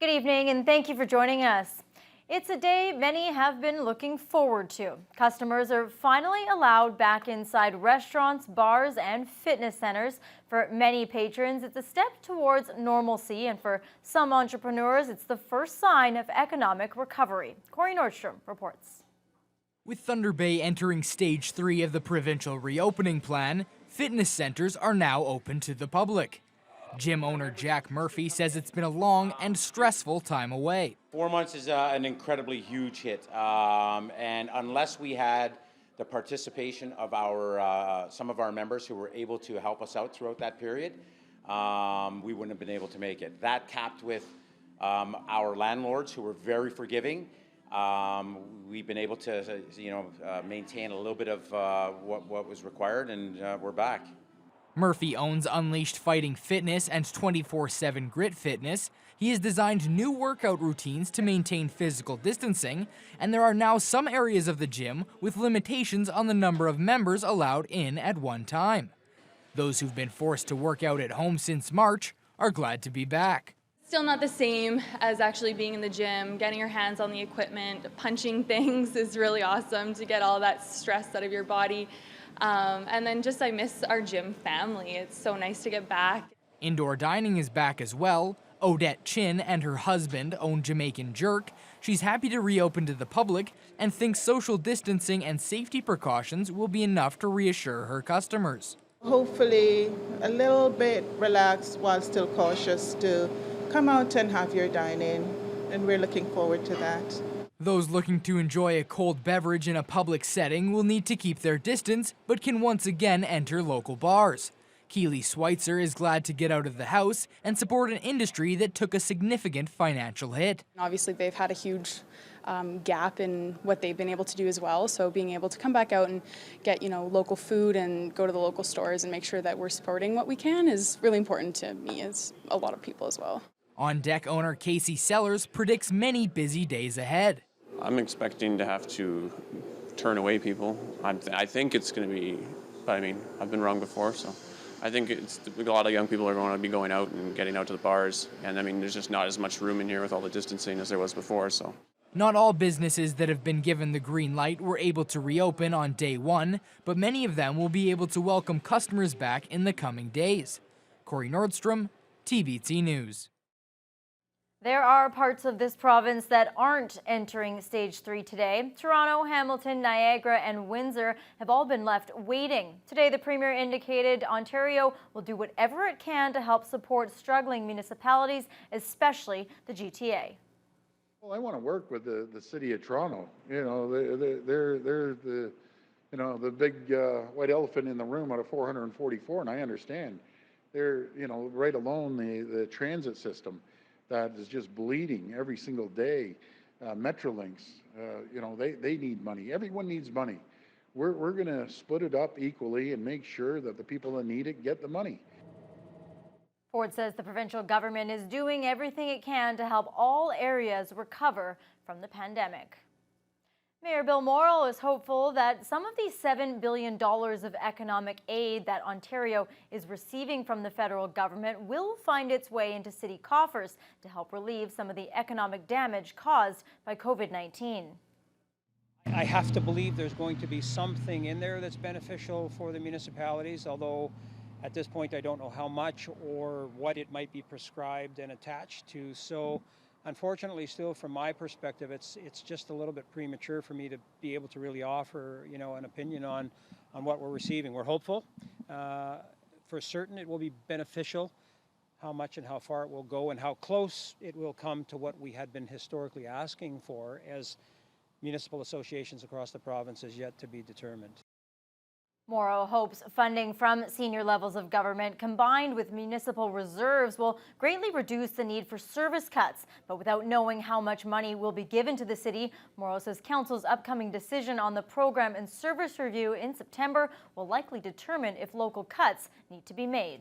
Good evening and thank you for joining us. It's a day many have been looking forward to. Customers are finally allowed back inside restaurants, bars, and fitness centers. For many patrons, it's a step towards normalcy, and for some entrepreneurs, it's the first sign of economic recovery. Corey Nordstrom reports. With Thunder Bay entering stage 3 of the provincial reopening plan, fitness centers are now open to the public. Gym owner Jack Murphy says it's been a long and stressful time away. 4 months is an incredibly huge hit, and unless we had the participation of some of our members who were able to help us out throughout that period, we wouldn't have been able to make it. That capped with our landlords who were very forgiving. We've been able to, maintain a little bit of what was required, and we're back. Murphy owns Unleashed Fighting Fitness and 24/7 Grit Fitness. He has designed new workout routines to maintain physical distancing, and there are now some areas of the gym with limitations on the number of members allowed in at one time. Those who've been forced to work out at home since March are glad to be back. Still not the same as actually being in the gym, getting your hands on the equipment, punching things is really awesome to get all that stress out of your body. And then I miss our gym family. It's so nice to get back. Indoor dining is back as well. Odette Chin and her husband own Jamaican Jerk. She's happy to reopen to the public and thinks social distancing and safety precautions will be enough to reassure her customers. Hopefully a little bit relaxed while still cautious to come out and have your dining, and we're looking forward to that. Those looking to enjoy a cold beverage in a public setting will need to keep their distance, but can once again enter local bars. Keely Schweitzer is glad to get out of the house and support an industry that took a significant financial hit. Obviously, they've had a huge gap in what they've been able to do as well. So being able to come back out and get, local food and go to the local stores and make sure that we're supporting what we can is really important to me, as a lot of people as well. On Deck owner Casey Sellers predicts many busy days ahead. I'm expecting to have to turn away people. I think it's going to be, but I mean, I've been wrong before, so I think a lot of young people are going to be going out and getting out to the bars, and I mean, there's just not as much room in here with all the distancing as there was before, so. Not all businesses that have been given the green light were able to reopen on day one, but many of them will be able to welcome customers back in the coming days. Corey Nordstrom, TBT News. There are parts of this province that aren't entering stage 3 today. Toronto, Hamilton, Niagara, and Windsor have all been left waiting. Today, the Premier indicated Ontario will do whatever it can to help support struggling municipalities, especially the GTA. Well, I want to work with the city of Toronto. They're the big white elephant in the room out of 444, and I understand. They're, right alone the transit system that is just bleeding every single day. Metrolinx, they need money. Everyone needs money. We're going to split it up equally and make sure that the people that need it get the money. Ford says the provincial government is doing everything it can to help all areas recover from the pandemic. Mayor Bill Morrill is hopeful that some of the $7 billion of economic aid that Ontario is receiving from the federal government will find its way into city coffers to help relieve some of the economic damage caused by COVID-19. I have to believe there's going to be something in there that's beneficial for the municipalities, although at this point I don't know how much or what it might be prescribed and attached to. So unfortunately, still from my perspective, it's just a little bit premature for me to be able to really offer, an opinion on what we're receiving. We're hopeful. For certain it will be beneficial. How much and how far it will go and how close it will come to what we had been historically asking for as municipal associations across the province is yet to be determined. Morrow hopes funding from senior levels of government combined with municipal reserves will greatly reduce the need for service cuts. But without knowing how much money will be given to the city, Morrow says council's upcoming decision on the program and service review in September will likely determine if local cuts need to be made.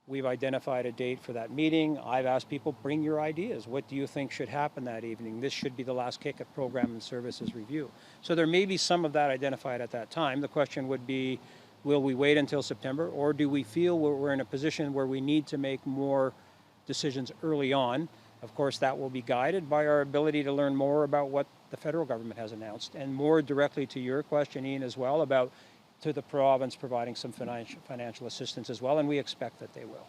We've identified a date for that meeting. I've asked people, bring your ideas. What do you think should happen that evening? This should be the last kick at program and services review. So there may be some of that identified at that time. The question would be, will we wait until September, or do we feel we're in a position where we need to make more decisions early on Of course, that will be guided by our ability to learn more about what the federal government has announced, and more directly to your question, Ian, as well, about to the province providing some financial assistance as well, and we expect that they will.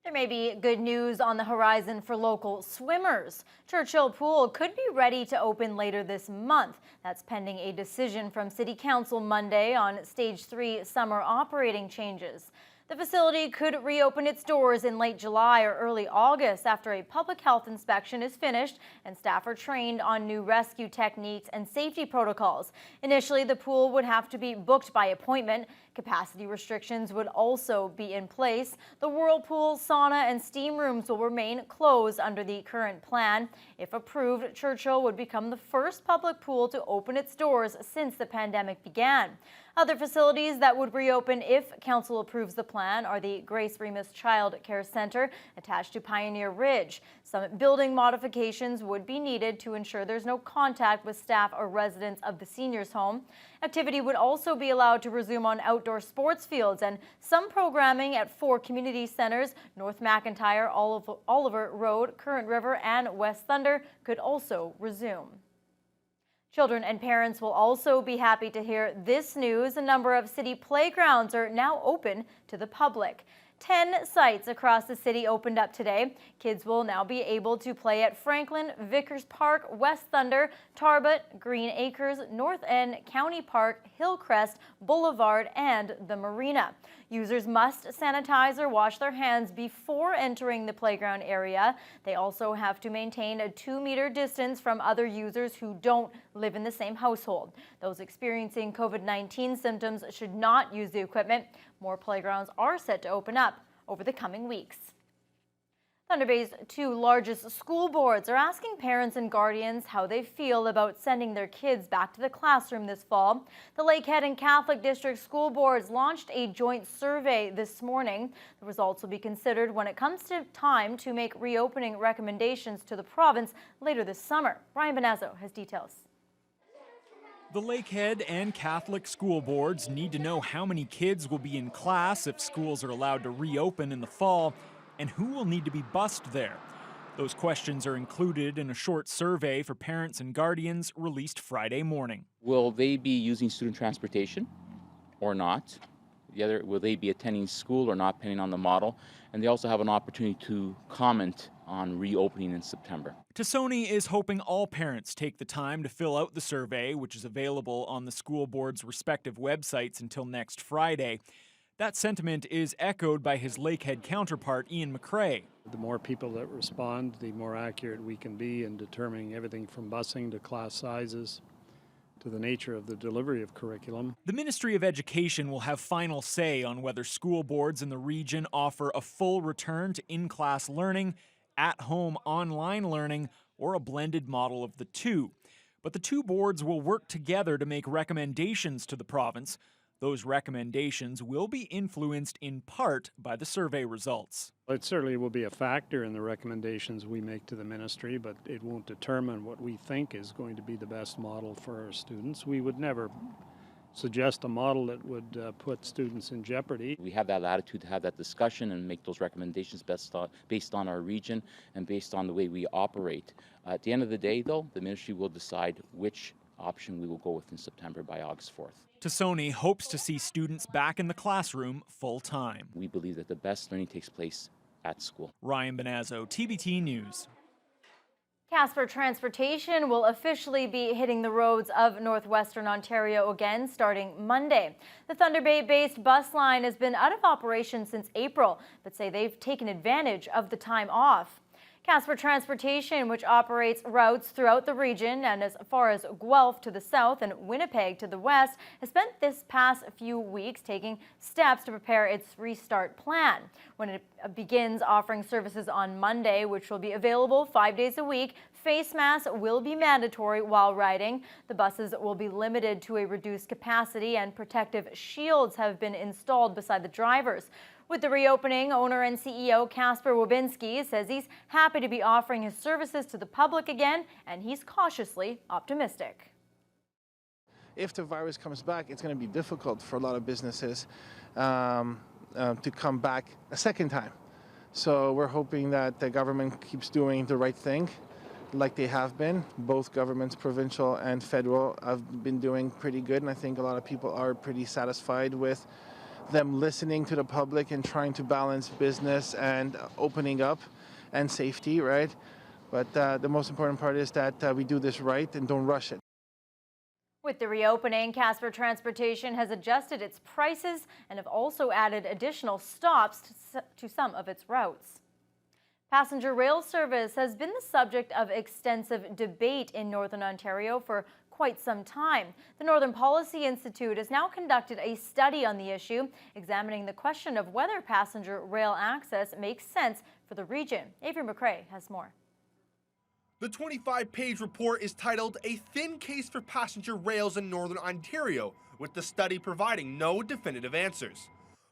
There may be good news on the horizon for local swimmers. Churchill Pool could be ready to open later this month. That's pending a decision from City Council Monday on Stage 3 summer operating changes. The facility could reopen its doors in late July or early August after a public health inspection is finished and staff are trained on new rescue techniques and safety protocols. Initially, the pool would have to be booked by appointment. Capacity restrictions would also be in place. The whirlpool, sauna, and steam rooms will remain closed under the current plan. If approved, Churchill would become the first public pool to open its doors since the pandemic began. Other facilities that would reopen if council approves the plan are the Grace Remus Child Care Center attached to Pioneer Ridge. Some building modifications would be needed to ensure there's no contact with staff or residents of the seniors' home. Activity would also be allowed to resume on outdoor sports fields, and some programming at 4 community centers, North McIntyre, Oliver Road, Current River, and West Thunder, could also resume. Children and parents will also be happy to hear this news. A number of city playgrounds are now open to the public. 10 sites across the city opened up today. Kids will now be able to play at Franklin, Vickers Park, West Thunder, Tarbut, Green Acres, North End, County Park, Hillcrest, Boulevard, and the Marina. Users must sanitize or wash their hands before entering the playground area. They also have to maintain a 2-meter distance from other users who don't live in the same household. Those experiencing COVID-19 symptoms should not use the equipment. More playgrounds are set to open up over the coming weeks. Thunder Bay's 2 largest school boards are asking parents and guardians how they feel about sending their kids back to the classroom this fall. The Lakehead and Catholic District School Boards launched a joint survey this morning. The results will be considered when it comes to time to make reopening recommendations to the province later this summer. Ryan Benazzo has details. The Lakehead and Catholic school boards need to know how many kids will be in class if schools are allowed to reopen in the fall, and who will need to be bused there. Those questions are included in a short survey for parents and guardians released Friday morning. Will they be using student transportation or not? Will they be attending school or not, depending on the model? And they also have an opportunity to comment on reopening in September. Tassoni is hoping all parents take the time to fill out the survey, which is available on the school board's respective websites until next Friday. That sentiment is echoed by his Lakehead counterpart, Ian McCrae. The more people that respond, the more accurate we can be in determining everything from busing to class sizes to the nature of the delivery of curriculum. The Ministry of Education will have final say on whether school boards in the region offer a full return to in-class learning, at-home online learning, or a blended model of the two. But the 2 boards will work together to make recommendations to the province. Those recommendations will be influenced in part by the survey results. It certainly will be a factor in the recommendations we make to the ministry, but it won't determine what we think is going to be the best model for our students. We would never suggest a model that would put students in jeopardy. We have that latitude to have that discussion and make those recommendations based on our region and based on the way we operate. At the end of the day, though, the ministry will decide which option we will go with in September by August 4th. Tassoni hopes to see students back in the classroom full-time. We believe that the best learning takes place at school. Ryan Benazzo, TBT News. Casper Transportation will officially be hitting the roads of northwestern Ontario again starting Monday. The Thunder Bay-based bus line has been out of operation since April, but say they've taken advantage of the time off. Casper Transportation, which operates routes throughout the region and as far as Guelph to the south and Winnipeg to the west, has spent this past few weeks taking steps to prepare its restart plan. When it begins offering services on Monday, which will be available 5 days a week, face masks will be mandatory while riding. The buses will be limited to a reduced capacity, and protective shields have been installed beside the drivers. With the reopening, owner and CEO Casper Wabinski says he's happy to be offering his services to the public again, and he's cautiously optimistic. If the virus comes back, it's going to be difficult for a lot of businesses to come back a second time. So we're hoping that the government keeps doing the right thing like they have been. Both governments, provincial and federal, have been doing pretty good, and I think a lot of people are pretty satisfied with them listening to the public and trying to balance business and opening up and safety, right? But the most important part is that we do this right and don't rush it. With the reopening, Casper Transportation has adjusted its prices and have also added additional stops to some of its routes. Passenger rail service has been the subject of extensive debate in Northern Ontario for quite some time. The Northern Policy Institute has now conducted a study on the issue, examining the question of whether passenger rail access makes sense for the region. Avery McRae has more. The 25-page report is titled A Thin Case for Passenger Rails in Northern Ontario, with the study providing no definitive answers.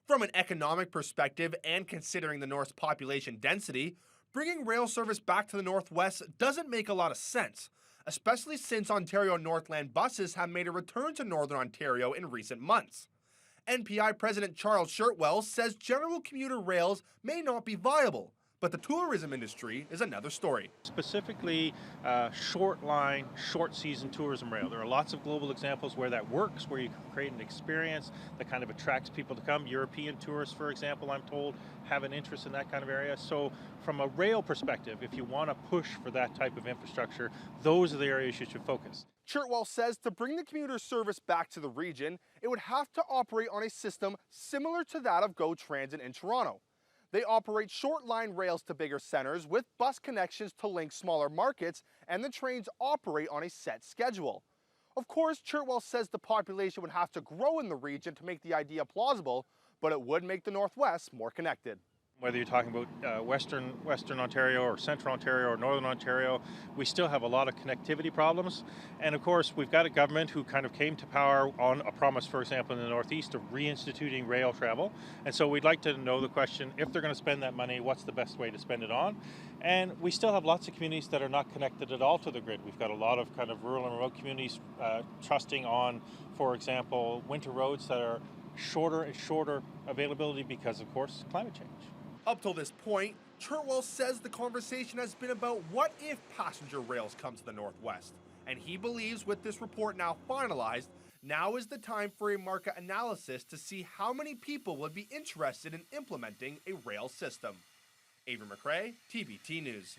From an economic perspective and considering the North's population density, bringing rail service back to the Northwest doesn't make a lot of sense, especially since Ontario Northland buses have made a return to Northern Ontario in recent months. NPI President Charles Shirtwell says general commuter rails may not be viable, but the tourism industry is another story. Specifically, short line, short season tourism rail. There are lots of global examples where that works, where you can create an experience that kind of attracts people to come. European tourists, for example, I'm told, have an interest in that kind of area. So from a rail perspective, if you want to push for that type of infrastructure, those are the areas you should focus. Shirtwell says to bring the commuter service back to the region, it would have to operate on a system similar to that of GO Transit in Toronto. They operate short line rails to bigger centers with bus connections to link smaller markets, and the trains operate on a set schedule. Of course, Shirtwell says the population would have to grow in the region to make the idea plausible, but it would make the Northwest more connected. Whether you're talking about Western Ontario or Central Ontario or Northern Ontario, we still have a lot of connectivity problems. And of course, we've got a government who kind of came to power on a promise, for example, in the Northeast of reinstituting rail travel. And so we'd like to know the question, if they're going to spend that money, what's the best way to spend it on? And we still have lots of communities that are not connected at all to the grid. We've got a lot of kind of rural and remote communities trusting on, for example, winter roads that are shorter and shorter availability because, of course, climate change. Up till this point, Shirtwell says the conversation has been about what if passenger rails come to the Northwest. And he believes with this report now finalized, now is the time for a market analysis to see how many people would be interested in implementing a rail system. Avery McRae, TVT News.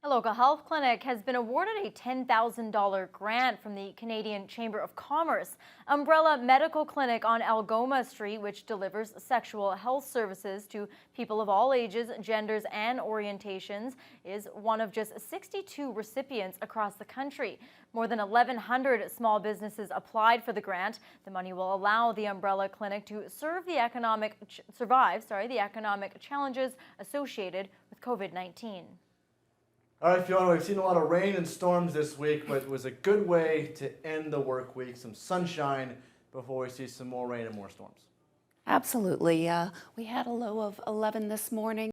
A local health clinic has been awarded a $10,000 grant from the Canadian Chamber of Commerce. Umbrella Medical Clinic on Algoma Street, which delivers sexual health services to people of all ages, genders, and orientations, is one of just 62 recipients across the country. More than 1,100 small businesses applied for the grant. The money will allow the Umbrella Clinic to survive the economic challenges associated with COVID-19. All right, Fiona, we've seen a lot of rain and storms this week, but it was a good way to end the work week. Some sunshine before we see some more rain and more storms. Absolutely. We had a low of 11 this morning.